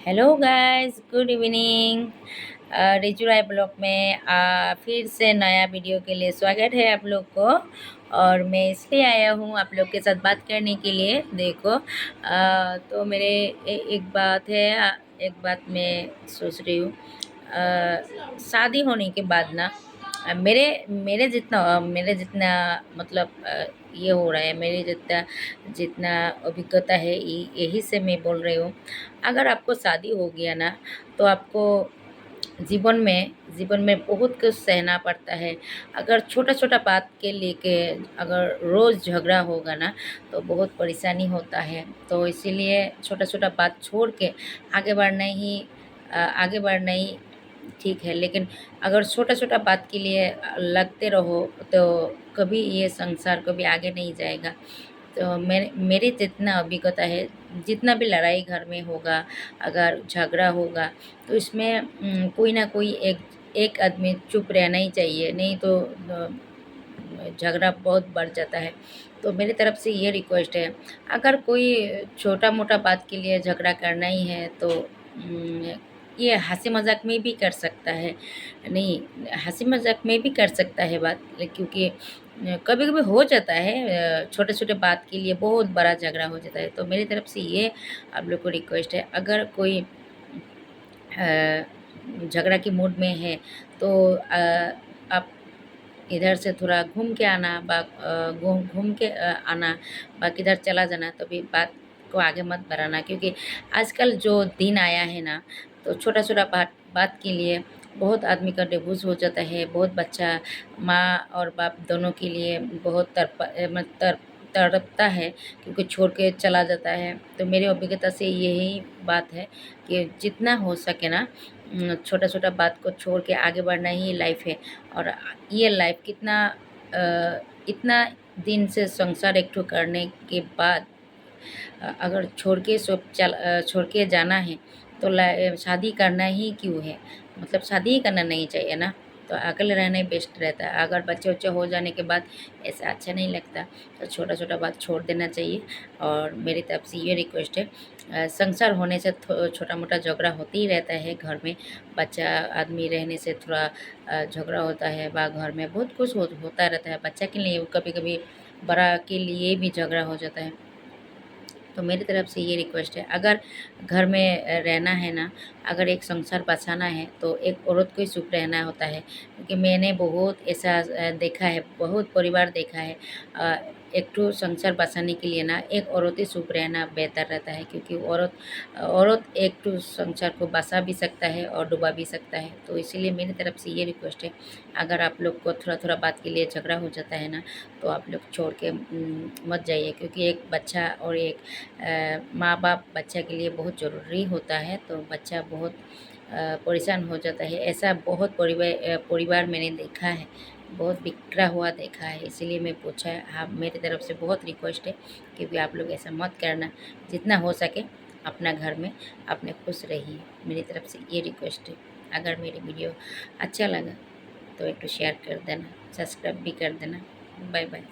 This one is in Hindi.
Hello guys, good evening. Riju Rai blog में फिर से नया वीडियो के लिए स्वागत है आप लोग को। और मैं इसलिए आया हूँ आप लोग के साथ बात करने के लिए। देखो तो मेरे एक बात है, एक बात मैं सोच रही हूँ। शादी होने के बाद ना मेरे मेरे जितना मतलब ये हो रहा है, मेरे जितना जितना अभिज्ञता है, यही से मैं बोल रही हूँ। अगर आपको शादी हो गया ना, तो आपको जीवन में बहुत कुछ सहना पड़ता है। अगर छोटा छोटा बात के लेके अगर रोज़ झगड़ा होगा ना, तो बहुत परेशानी होता है। तो इसीलिए छोटा छोटा बात छोड़ के आगे बढ़ना ही ठीक है। लेकिन अगर छोटा छोटा बात के लिए लगते रहो, तो कभी ये संसार कभी आगे नहीं जाएगा। तो मेरे जितना अभिज्ञता है, जितना भी लड़ाई घर में होगा, अगर झगड़ा होगा, तो इसमें कोई ना कोई एक एक आदमी चुप रहना ही चाहिए, नहीं तो झगड़ा बहुत बढ़ जाता है। तो मेरी तरफ से ये रिक्वेस्ट है, अगर कोई छोटा मोटा बात के लिए झगड़ा करना ही है, तो ये हंसी मजाक में भी कर सकता है। नहीं, हंसी मजाक में भी कर सकता है बात, क्योंकि कभी कभी हो जाता है, छोटे छोटे बात के लिए बहुत बड़ा झगड़ा हो जाता है। तो मेरी तरफ से ये आप लोग को रिक्वेस्ट है, अगर कोई झगड़ा की मूड में है, तो आप इधर से थोड़ा घूम के आना, घूम घूम के आना, किधर चला जाना। तभी बात को आगे मत बढ़ाना, क्योंकि आजकल जो दिन आया है ना, तो छोटा छोटा बात बात के लिए बहुत आदमी का डिवोर्स हो जाता है। बहुत बच्चा माँ और बाप दोनों के लिए बहुत तड़पता है, क्योंकि छोड़ के चला जाता है। तो मेरी अभिज्ञता से यही बात है कि जितना हो सके ना, छोटा छोटा बात को छोड़ के आगे बढ़ना ही लाइफ है। और ये लाइफ इतना दिन से संसार एकठो करने के बाद अगर छोड़ के जाना है, तो शादी करना ही क्यों है? मतलब शादी ही करना नहीं चाहिए ना। तो अकेले रहना ही बेस्ट रहता है। अगर बच्चे उच्चे हो जाने के बाद ऐसा अच्छा नहीं लगता, तो छोटा छोटा बात छोड़ देना चाहिए। और मेरी तरफ से ये रिक्वेस्ट है, संसार होने से छोटा मोटा झगड़ा होते ही रहता है घर में। बच्चा आदमी रहने से थोड़ा झगड़ा होता है, बा घर में बहुत कुछ होता रहता है। बच्चा के लिए कभी कभी बड़ा के लिए भी झगड़ा हो जाता है। तो मेरी तरफ से ये रिक्वेस्ट है, अगर घर में रहना है ना, अगर एक संसार बसाना है, तो एक औरत को ही चुप रहना होता है। क्योंकि मैंने बहुत ऐसा देखा है, बहुत परिवार देखा है। एक ठो संसार बसाने के लिए ना एक औरत ही चुप रहना बेहतर रहता है, क्योंकि औरत एक ठो संसार को बसा भी सकता है और डुबा भी सकता है। तो इसीलिए मेरी तरफ से ये रिक्वेस्ट है, अगर आप लोग को थोड़ा थोड़ा बात के लिए झगड़ा हो जाता है ना, तो आप लोग छोड़ के मत जाइए। क्योंकि एक बच्चा और एक माँ बाप बच्चा के लिए बहुत ज़रूरी होता है। तो बच्चा बहुत परेशान हो जाता है। ऐसा बहुत परिवार मैंने देखा है, बहुत बिखरा हुआ देखा है। इसीलिए मैं पूछा है। हाँ, मेरी तरफ से बहुत रिक्वेस्ट है, क्योंकि आप लोग ऐसा मत करना। जितना हो सके अपना घर में अपने खुश रहिए। मेरी तरफ से ये रिक्वेस्ट है। अगर मेरी वीडियो अच्छा लगा, तो एक तो शेयर कर देना, सब्सक्राइब भी कर देना। Bye bye.